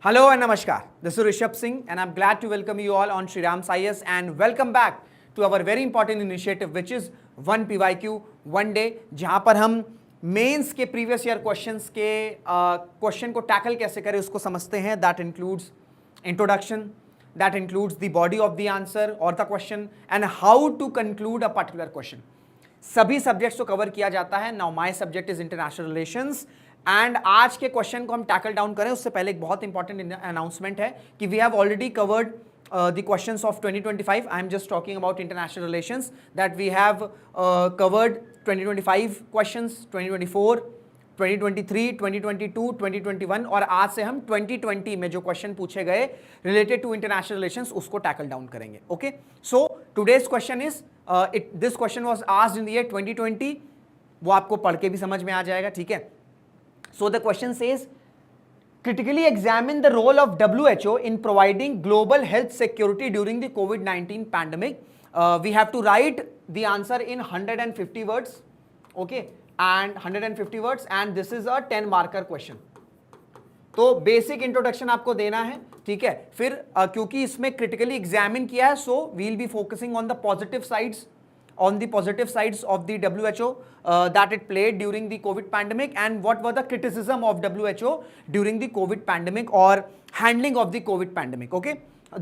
Hello and Namaskar. This is Rishabh Singh and I'm glad to welcome you all on Shri Ram Science and welcome back to our very important initiative which is 1 PYQ 1 day जहां पर हम mains के previous year questions के question को tackle कैसे करें उसको समझते हैं. That includes introduction, that includes the body of the answer or the question and how to conclude a particular question. सभी सब्जेक्ट्स को कवर किया जाता है. Now my subject is international relations and आज के क्वेश्चन को हम टैकल डाउन करें उससे पहले एक बहुत इंपॉर्टेंट अनाउंसमेंट है कि we have already covered the questions of 2025. I am just talking about international relations that we have covered 2025 questions, 2024, 2023, 2022, 2021 और आज से हम 2020 में जो क्वेश्चन पूछे गए रिलेटेड टू इंटरनेशनल रिलेशंस उसको टैकल डाउन करेंगे. Okay, so today's question is this question was asked in the year 2020. वो आपको पढ़ के भी समझ में आ जाएगा. ठीक है, so the question says critically examine the role of WHO in providing global health security during the COVID-19 pandemic. We have to write the answer in 150 words, okay, and 150 words, and this is a 10 marker question. तो basic introduction आपको देना है. ठीक है, फिर क्योंकि इसमें critically examine किया है so we will be focusing on the positive sides, on the positive sides of the WHO that it played during the COVID pandemic and what were the criticism of WHO during the COVID pandemic or handling of the COVID pandemic. Okay,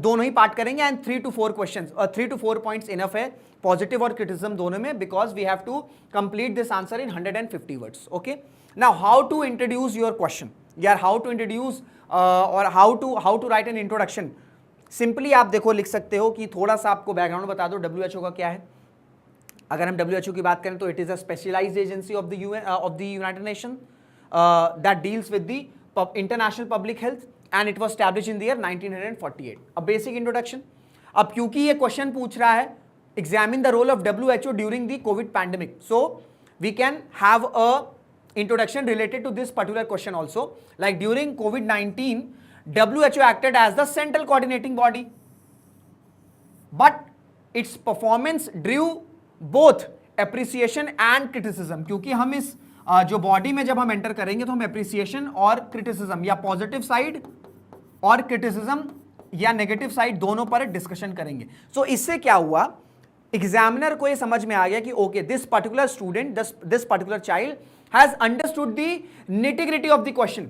दोनों ही part करेंगे and 3 to 4 questions 3 to 4 points enough है positive और criticism दोनों में because we have to complete this answer in 150 words. Okay, now how to introduce your question यार, how to introduce और how to write an introduction. Simply आप देखो लिख सकते हो कि थोड़ा सा आपको बैकग्राउंड बता दो WHO का क्या है. अगर हम WHO की बात करें तो it is a specialised agency of the United Nation that deals with the international public health and it was established in the year 1948. A basic introduction. अब क्योंकि ये क्वेश्चन पूछ रहा है examine the role of WHO during the COVID pandemic, so we can have a introduction related to this particular question also. Like during COVID-19 WHO acted as the central coordinating body but its performance drew both appreciation and criticism. क्योंकि हम इस जो body में जब हम enter करेंगे तो हम एप्रिसिएशन और क्रिटिसिज्म या पॉजिटिव साइड और क्रिटिसिज्म या नेगेटिव साइड दोनों पर डिस्कशन करेंगे. सो इससे क्या हुआ, एग्जामिनर को ये समझ में आ गया कि okay this particular student, this particular child has understood the nitty gritty of the question.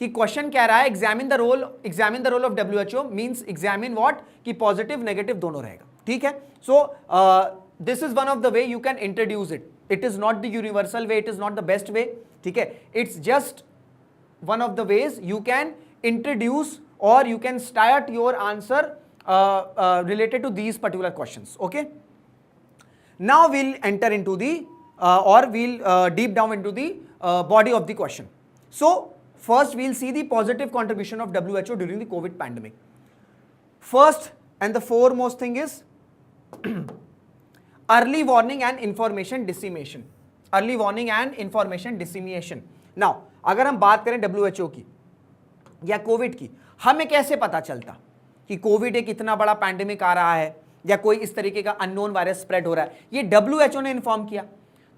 कि क्वेश्चन कह रहा है examine the role of WHO means examine what, कि पॉजिटिव नेगेटिव दोनों रहेगा. ठीक है, सो this is one of the way you can introduce it. It is not the universal way, it is not the best way. ठीक है, it's just one of the ways you can introduce or you can start your answer related to these particular questions. Okay, now we'll enter into the or we'll deep down into the body of the question. So first we'll see the positive contribution of WHO during the COVID pandemic. First and the foremost thing is early warning and information dissemination. Early warning and information dissemination. Now अगर हम बात करें WHO की या Covid की, हमें कैसे पता चलता कि कोविड एक इतना बड़ा पैंडेमिक आ रहा है या कोई इस तरीके का अननोन वायरस स्प्रेड हो रहा है. ये WHO ने इन्फॉर्म किया.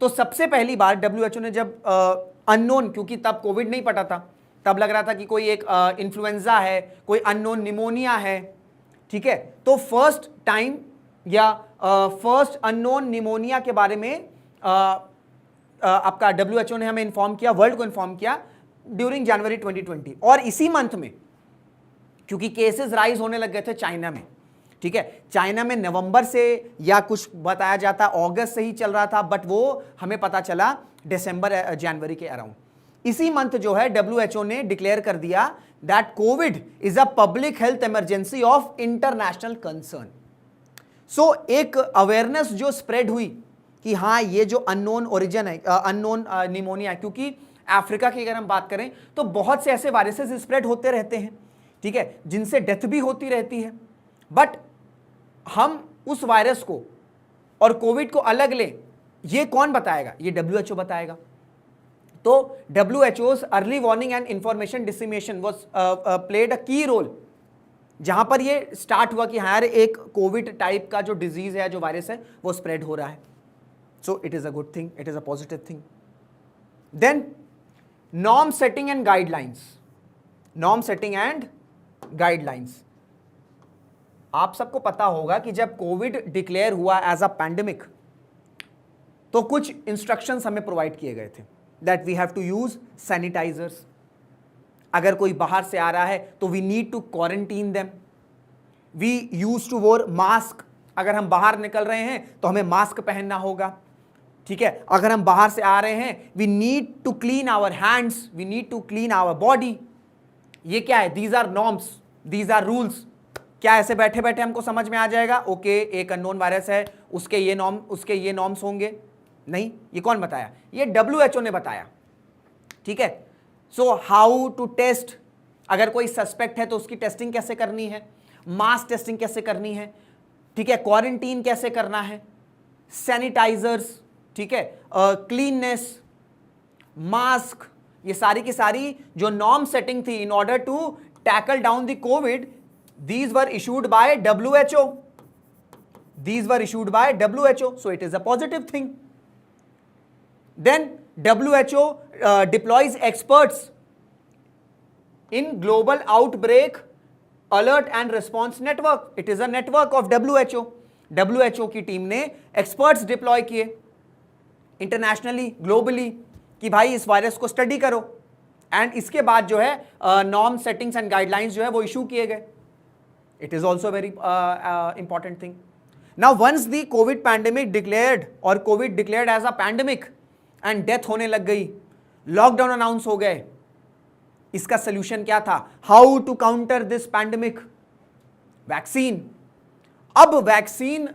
तो सबसे पहली बार WHO ने जब अननोन, क्योंकि तब कोविड नहीं पता था, तब लग रहा था कि कोई एक इन्फ्लुएंजा है, कोई अननोन निमोनिया है. ठीक है, तो फर्स्ट टाइम या फर्स्ट अननोन निमोनिया के बारे में आपका WHO ने हमें इन्फॉर्म किया, वर्ल्ड को इन्फॉर्म किया ड्यूरिंग जनवरी 2020. और इसी मंथ में क्योंकि केसेस राइज होने लग गए थे चाइना में. ठीक है, चाइना में नवंबर से या कुछ बताया जाता अगस्त से ही चल रहा था, बट वो हमें पता चला दिसंबर जनवरी के अराउंड. इसी मंथ जो है WHO ने डिक्लेयर कर दिया that Covid is a public health emergency of international concern. So एक अवेयरनेस जो स्प्रेड हुई कि हाँ ये जो अननोन ओरिजिन है, अननोन निमोनिया, क्योंकि अफ्रीका की अगर हम बात करें तो बहुत से ऐसे वायरसेस स्प्रेड होते रहते हैं. ठीक है, जिनसे डेथ भी होती रहती है, बट हम उस वायरस को और कोविड को अलग लें, ये कौन बताएगा? ये WHO बताएगा. तो WHO's early warning and information dissemination was played a की रोल, जहां पर ये स्टार्ट हुआ कि हर एक कोविड टाइप का जो डिजीज है, जो वायरस है, वो स्प्रेड हो रहा है. So it is a good thing, it is a positive thing. Then norm setting and guidelines. Norm setting and guidelines. आप सबको पता होगा कि जब कोविड डिक्लेयर हुआ एज अ पैंडेमिक तो कुछ इंस्ट्रक्शंस हमें प्रोवाइड किए गए थे that we have to use sanitisers, अगर कोई बाहर से आ रहा है तो we need to quarantine them, we use to wear mask, अगर हम बाहर निकल रहे हैं तो हमें मास्क पहनना होगा, ठीक है, अगर हम बाहर से आ रहे हैं we need to clean our hands, we need to clean our body. ये क्या है? These are norms, these are rules. क्या ऐसे बैठे बैठे हमको समझ में आ जाएगा ओके एक अननोन वायरस है उसके ये नॉर्म्स होंगे? नहीं, ये कौन बताया? ये WHO ने बताया, ठीक है। सो हाउ टू टेस्ट, अगर कोई सस्पेक्ट है तो उसकी टेस्टिंग कैसे करनी है, मास टेस्टिंग कैसे करनी है, ठीक है, क्वारंटीन कैसे करना है, सैनिटाइजर्स, ठीक है, क्लीननेस, मास्क, ये सारी की सारी जो नॉर्म सेटिंग थी in order to tackle down the COVID, these were issued by WHO. These were issued by WHO, so it is a positive thing. Then WHO deploys experts in global outbreak alert and response network. It is a network of WHO. WHO की team ने experts deploy किए internationally, globally, कि भाई इस virus को study करो, and इसके बाद जो है नॉर्म सेटिंग्स एंड गाइडलाइंस जो है वो इशू किए गए। It is also a very important thing. Now, once the COVID pandemic declared or COVID declared as a pandemic and death होने लग गई, लॉकडाउन अनाउंस हो गए, इसका सोल्यूशन क्या था? How to counter this pandemic? Vaccine. अब वैक्सीन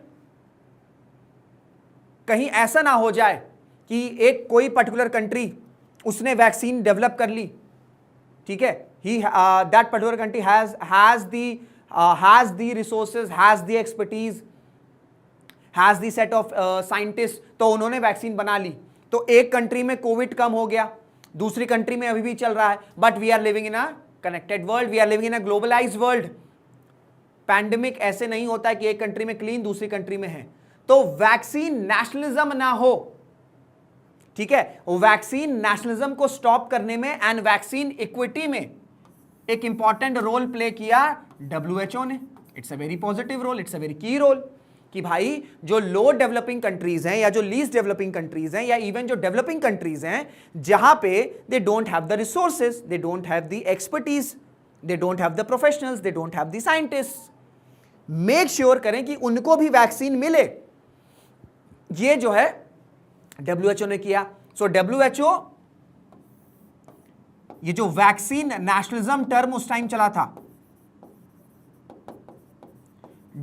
कहीं ऐसा ना हो जाए कि एक कोई पर्टिकुलर कंट्री उसने वैक्सीन डेवलप कर ली, ठीक है, that particular country has the resources, has the expertise, has the set of scientists, तो उन्होंने वैक्सीन बना ली, तो एक कंट्री में कोविड कम हो गया, दूसरी कंट्री में अभी भी चल रहा है, but we are living in a connected world, we are living in a globalised world. Pandemic ऐसे नहीं होता है कि एक कंट्री में क्लीन दूसरी कंट्री में है, तो वैक्सीन नेशनलिज्म ना हो, ठीक है, वैक्सीन नेशनलिज्म को स्टॉप करने में एंड वैक्सीन इक्विटी में एक इंपॉर्टेंट रोल प्ले किया WHO ने। It's a very positive role, it's a very key role, कि भाई जो लो डेवलपिंग कंट्रीज हैं या जो लीस्ट डेवलपिंग कंट्रीज हैं या इवन जो डेवलपिंग कंट्रीज हैं जहां पे they don't have the resources, they don't have the expertise, they don't have the professionals, they don't have the scientist, make sure करें कि उनको भी वैक्सीन मिले। ये जो है WHO ने किया। सो WHO, ये जो वैक्सीन नेशनलिज्म टर्म उस टाइम चला था,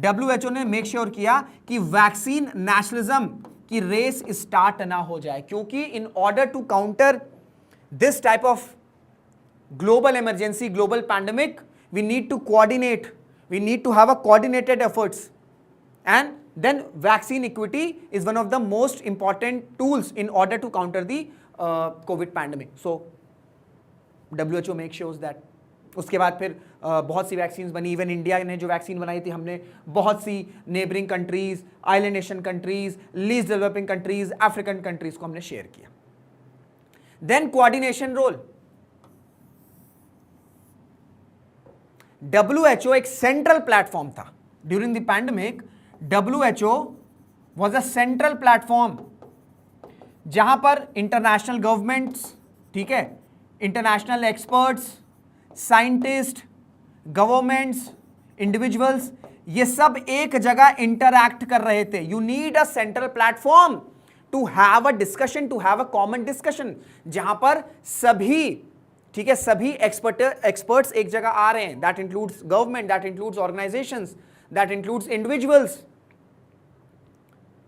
WHO ने मेक श्योर किया कि वैक्सीन नेशनलिज्म की रेस स्टार्ट ना हो जाए, क्योंकि in order to counter this type of global emergency, global pandemic, we need to coordinate, we need to have a coordinated efforts, and then vaccine equity is one of the most important tools in order to counter the COVID pandemic. So WHO make sure that. उसके बाद फिर बहुत सी vaccine बनी, even India ने जो vaccine बनाई थी हमने बहुत सी neighbouring countries, island nation countries, least developing countries, African countries को हमने शेयर किया। देन कोऑर्डिनेशन रोल, WHO एक सेंट्रल प्लेटफॉर्म था during the pandemic. WHO was a central platform जहां पर इंटरनेशनल गवर्नमेंट्स, ठीक है, international experts, scientist, governments, individuals, ये सब एक जगह इंटरैक्ट कर रहे थे। You need a central platform to have a discussion, to have a common discussion, जहां पर सभी, ठीक है, सभी एक्सपर्ट्स एक जगह आ रहे हैं। That includes government, that includes organisations, that includes individuals,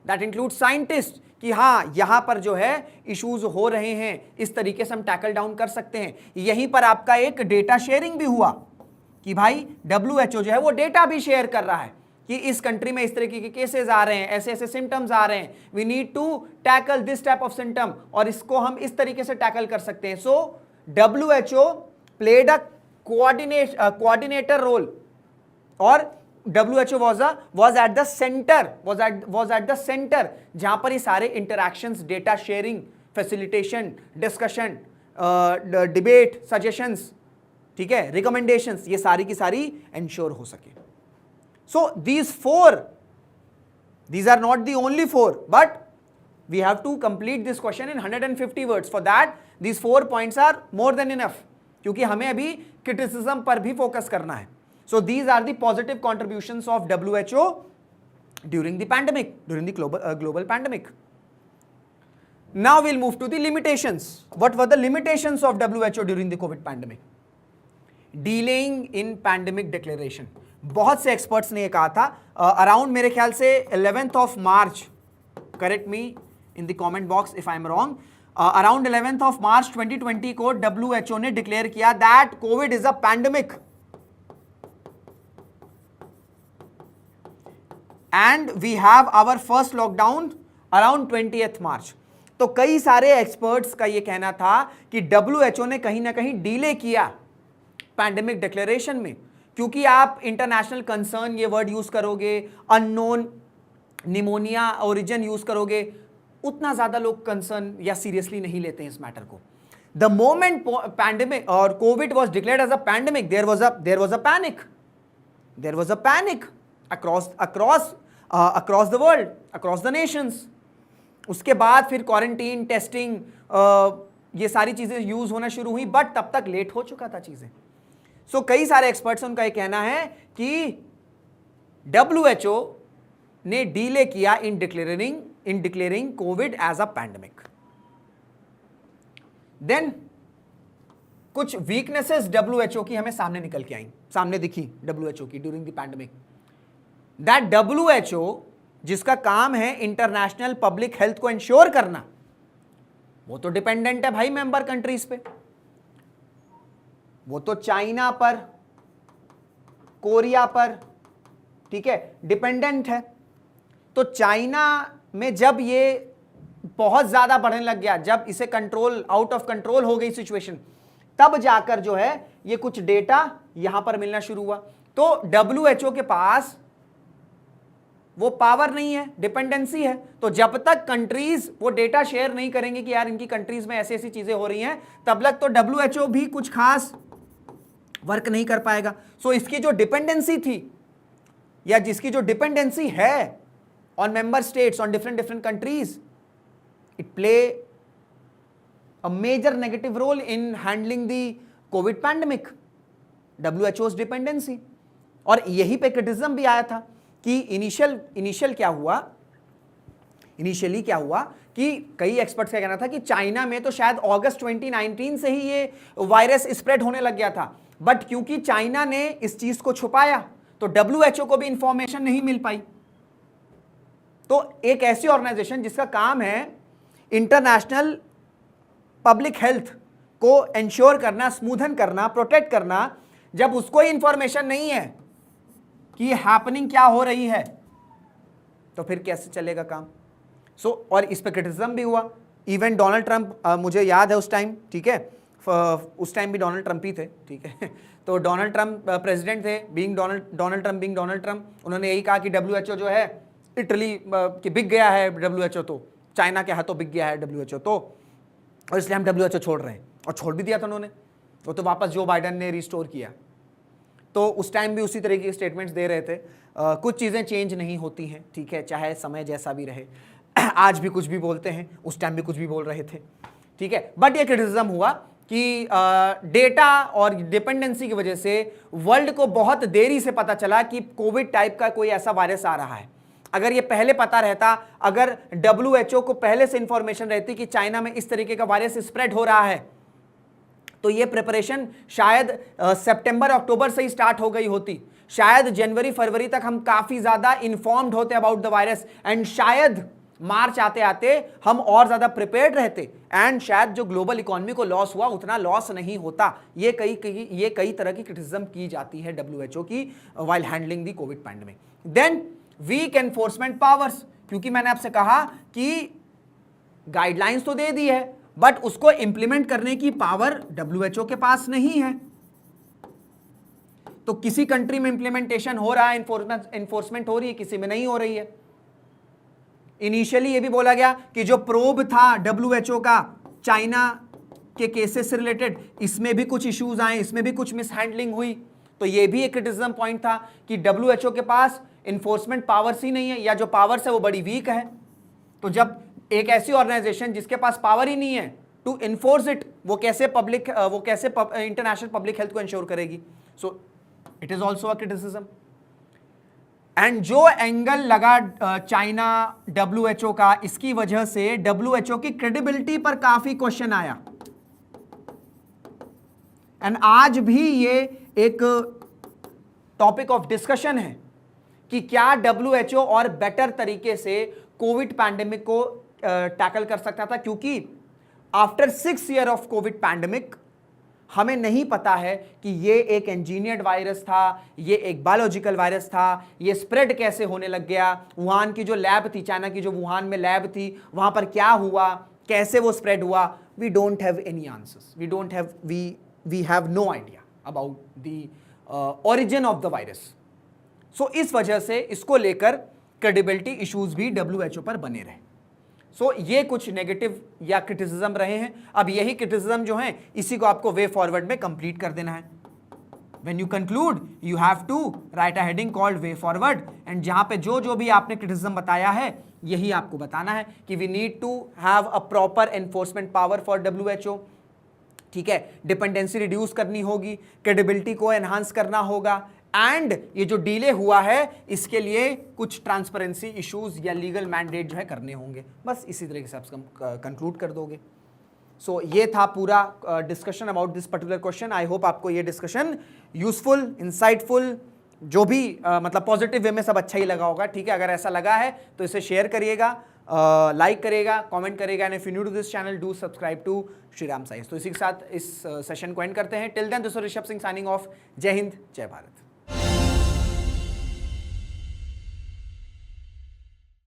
that includes scientist, कि हाँ यहां पर जो है इश्यूज हो रहे हैं, इस तरीके से हम टैकल डाउन कर सकते हैं। यहीं पर आपका एक डेटा शेयरिंग भी हुआ कि भाई WHO जो है वो डेटा भी शेयर कर रहा है कि इस कंट्री में इस तरीके के केसेस आ रहे हैं, ऐसे ऐसे सिम्टम्स आ रहे हैं, we need to tackle this type of symptom, और इसको हम इस तरीके से टैकल कर सकते हैं। So WHO played a coordinator role, और WHO was at the center जहां पर ये सारे interactions, data sharing, facilitation, discussion, debate, suggestions, ठीक है, रिकमेंडेशंस, ये सारी की सारी एंश्योर हो सके. सो these are not the only 4, but we have to complete this question in 150 words. For that these 4 points are more than enough, क्योंकि हमें अभी क्रिटिसिज्म पर भी फोकस करना है. So these are the positive contributions of WHO during the pandemic, during the global pandemic. Now we'll move to the limitations. What were the limitations of WHO during the COVID pandemic? Delaying in pandemic declaration. बहुत से experts ने ये कहा था, around मेरे ख्याल से 11th of March, correct me in the comment box if I am wrong, around 11th of March 2020 को WHO ने डिक्लेयर किया that Covid is a pandemic and we have our first lockdown around 20th March. तो कई सारे experts का ये कहना था कि WHO ने कहीं ना कहीं डिले किया पैंडेमिक डिक्लेरेशन में, क्योंकि आप इंटरनेशनल कंसर्न ये वर्ड यूज करोगे, अननोन निमोनिया ओरिजिन यूज करोगे, उतना ज्यादा लोग कंसर्न या सीरियसली नहीं लेते हैं इस मैटर को. द मोमेंट पैंडेमिक और COVID was declared as a pandemic, there was a panic across the world, across the nations. उसके बाद फिर क्वारंटीन, टेस्टिंग, ये सारी चीजें यूज होना शुरू हुई, बट तब तक लेट हो चुका था चीजें. सो कई सारे एक्सपर्ट्स, उनका यह कहना है कि WHO ने डिले किया in declaring covid as a pandemic. Then कुछ वीकनेसेस WHO की हमें सामने निकल के आई, सामने दिखी WHO की during the pandemic. That WHO जिसका काम है इंटरनेशनल पब्लिक हेल्थ को इंश्योर करना, वो तो डिपेंडेंट है भाई मेंबर कंट्रीज पे. वो तो चाइना पर, कोरिया पर, ठीक है, डिपेंडेंट है. तो चाइना में जब ये बहुत ज्यादा बढ़ने लग गया, जब इसे कंट्रोल, आउट ऑफ कंट्रोल हो गई सिचुएशन, तब जाकर जो है ये कुछ डेटा यहां पर मिलना शुरू हुआ. तो WHO के पास वो पावर नहीं है, डिपेंडेंसी है. तो जब तक कंट्रीज वो डेटा शेयर नहीं करेंगे कि यार इनकी कंट्रीज में ऐसी ऐसी चीजें हो रही हैं, तब तक तो WHO भी कुछ खास वर्क नहीं कर पाएगा. सो इसकी जो डिपेंडेंसी थी, या जिसकी जो डिपेंडेंसी है on member states, on different countries, it play a major negative role in handling the COVID pandemic, WHO's dependency. और यही पे क्रिटिसिज्म भी आया था कि इनिशियली क्या हुआ कि कई एक्सपर्ट्स का कहना था कि चाइना में तो शायद अगस्त 2019 से ही ये वायरस स्प्रेड होने लग गया था, बट क्योंकि चाइना ने इस चीज को छुपाया तो WHO को भी इंफॉर्मेशन नहीं मिल पाई. तो एक ऐसी ऑर्गेनाइजेशन जिसका काम है इंटरनेशनल पब्लिक हेल्थ को इंश्योर करना, स्मूथन करना, प्रोटेक्ट करना, जब उसको ही इंफॉर्मेशन नहीं है कि ये हैपनिंग क्या हो रही है, तो फिर कैसे चलेगा काम. और इस पर क्रिटिसिज्म भी हुआ. इवन डोनाल्ड ट्रंप, मुझे याद है उस टाइम, ठीक है, उस टाइम भी डोनाल्ड ट्रंप ही थे, ठीक है. तो डोनाल्ड ट्रंप प्रेसिडेंट थे, बीइंग डोनाल्ड ट्रंप, उन्होंने यही कहा कि WHO जो है इटली कि बिक गया है WHO, तो चाइना के हाथों बिक गया है WHO, तो और इसलिए हम WHO छोड़ रहे हैं. और छोड़ भी दिया था उन्होंने, वो तो वापस जो बाइडन ने रिस्टोर किया. तो उस टाइम भी उसी तरह की स्टेटमेंट्स दे रहे थे. कुछ चीज़ें चेंज नहीं होती हैं, ठीक है, चाहे समय जैसा भी रहे. आज भी कुछ भी बोलते हैं, उस टाइम भी कुछ भी बोल रहे थे, ठीक है. बट ये क्रिटिसिज्म हुआ कि डेटा और डिपेंडेंसी की वजह से वर्ल्ड को बहुत देरी से पता चला कि कोविड टाइप का कोई ऐसा वायरस आ रहा है. अगर ये पहले पता रहता, अगर WHO को पहले से इंफॉर्मेशन रहती कि चाइना में इस तरीके का वायरस स्प्रेड हो रहा है, तो ये प्रिपरेशन शायद सितंबर अक्टूबर से ही स्टार्ट हो गई होती. शायद जनवरी फरवरी तक हम काफी ज्यादा इन्फॉर्म्ड होते अबाउट द वायरस, एंड शायद मार्च आते आते हम और ज्यादा प्रिपेयर्ड रहते, एंड शायद जो ग्लोबल इकोनॉमी को लॉस हुआ उतना लॉस नहीं होता. ये कई तरह की क्रिटिसिज्म की जाती है WHO की while handling the COVID pandemic. Then weak enforcement powers, क्योंकि मैंने आपसे कहा कि गाइडलाइंस तो दे दी है, बट उसको इंप्लीमेंट करने की पावर WHO के पास नहीं है. तो किसी कंट्री में इंप्लीमेंटेशन हो रहा है, एनफोर्समेंट हो रही है, किसी में नहीं हो रही है. इनिशियली ये भी बोला गया कि जो प्रोब था WHO का चाइना के केसेस से रिलेटेड इसमें भी कुछ इश्यूज आए, इसमें भी कुछ मिसहैंडलिंग हुई, तो ये भी एक क्रिटिसिज्म पॉइंट था कि डब्ल्यूएचओ के पास इन्फोर्समेंट पावर्स ही नहीं है, या जो पावर्स है वो बड़ी वीक है। तो जब एक ऐसी ऑर्गेनाइजेशन जिसके पास पावर ही नहीं है टू इन्फोर्स इट, वो कैसे इंटरनेशनल पब्लिक हेल्थ को इंश्योर करेगी? सो it is also a criticism. And जो एंगल लगा चाइना डब्ल्यूएचओ का, इसकी वजह से डब्ल्यूएचओ की क्रेडिबिलिटी पर काफी क्वेश्चन आया। एंड आज भी ये एक टॉपिक ऑफ डिस्कशन है कि क्या डब्ल्यूएचओ और बेटर तरीके से कोविड पैंडेमिक को टैकल कर सकता था, क्योंकि after 6 year of Covid pandemic हमें नहीं पता है कि ये एक इंजीनियर्ड वायरस था, ये एक बायोलॉजिकल वायरस था, ये स्प्रेड कैसे होने लग गया, वुहान की जो लैब थी, चाइना की जो वुहान में लैब थी, वहां पर क्या हुआ, कैसे वो स्प्रेड हुआ। We don't have any answers, we have no idea about the origin of the virus. So इस वजह से इसको लेकर क्रेडिबिलिटी इश्यूज भी डब्ल्यूएचओ पर बने रहे। सो ये कुछ नेगेटिव या क्रिटिसिज्म रहे हैं। अब यही क्रिटिसिज्म जो है इसी को आपको वे फॉरवर्ड में कंप्लीट कर देना है। When you conclude you have to write a heading called way forward, and जहां पे जो भी आपने क्रिटिसिज्म बताया है यही आपको बताना है कि we need to have a proper enforcement power for WHO. ठीक है, डिपेंडेंसी रिड्यूस करनी होगी, क्रेडिबिलिटी को एनहांस करना होगा, एंड ये जो डिले हुआ है इसके लिए कुछ ट्रांसपेरेंसी इश्यूज या लीगल मैंडेट जो है करने होंगे। बस इसी तरीके से आप कंक्लूड कर दोगे। सो ये था पूरा discussion about this particular question. I hope आपको ये डिस्कशन यूजफुल, इंसाइटफुल, जो भी मतलब पॉजिटिव वे में सब अच्छा ही लगा होगा। ठीक है, अगर ऐसा लगा है तो इसे शेयर करिएगा, लाइक करेगा, कमेंट करेगा, and if you new to this channel do subscribe to Shriram science. तो इसी के साथ इस सेशन को एंड करते हैं। Till then this is Rishabh Singh signing off. जय हिंद, जय भारत।